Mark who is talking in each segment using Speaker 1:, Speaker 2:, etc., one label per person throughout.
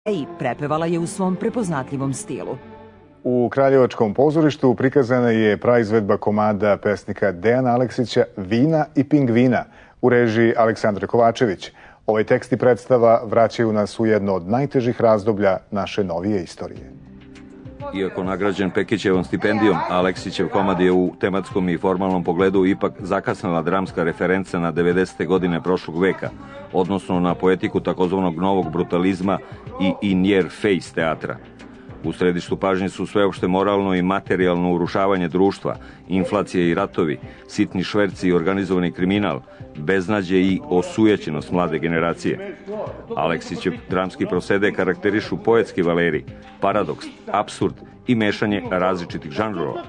Speaker 1: i prepevala je u svom prepoznatljivom stilu.
Speaker 2: U Kraljevačkom pozorištu prikazana je praizvedba komada pesnika Dejana Aleksića Vina i pingvina u režiji Aleksandre Kovačević. Ovaj tekst i predstava vraćaju nas u jedno od najtežih razdoblja naše novije istorije.
Speaker 3: Iako nagrađen Pekićevom stipendijom, Aleksićev komad je u tematskom i formalnom pogledu ipak zakasnila dramska referenca na 90. godine prošlog veka, odnosno na poetiku takozvanog novog brutalizma i in your face teatra. U središtu pažnje su sveopšte moralno i materijalno urušavanje društva, inflacije i ratovi, sitni šverci i organizovani kriminal, beznađe i osujećenost mlade generacije. Aleksićev dramski prosede karakterišu poetski valeri, paradoks, apsurd i mešanje različitih žanrova.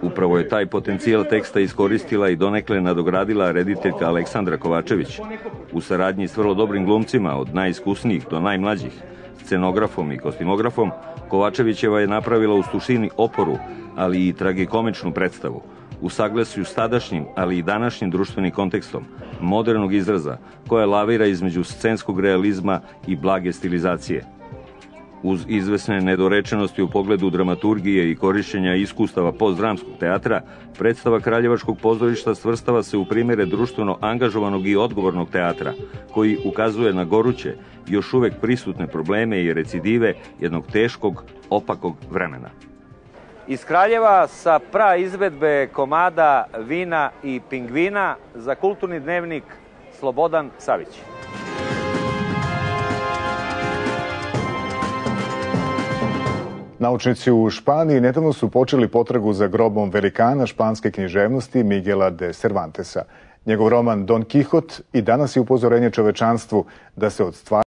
Speaker 3: Upravo je taj potencijal teksta iskoristila i donekle nadogradila rediteljka Aleksandra Kovačević. U saradnji s vrlo dobrim glumcima, od najiskusnijih do najmlađih, scenografom i kostimografom, Kovačevićeva je napravila u suštini oporu, ali i tragikomičnu predstavu, u saglasju s tadašnjim, ali i današnjim društvenim kontekstom, modernog izraza, koja lavira između scenskog realizma i blage stilizacije. Uz izvesne nedorečenosti u pogledu dramaturgije i korišćenja iskustava postdramskog teatra, predstava Kraljevačkog pozorišta svrstava se u primjere društveno angažovanog i odgovornog teatra, koji ukazuje na goruće, još uvek prisutne probleme i recidive jednog teškog, opakog vremena.
Speaker 4: Iz Kraljeva sa praizvedbe komada Vina i pingvina za Kulturni dnevnik Slobodan Savić.
Speaker 2: Naučnici u Španiji nedavno su počeli potragu za grobom velikana španske književnosti Miguela de Cervantesa. Njegov roman Don Kihot i danas je upozorenje čovečanstvu da se od stvari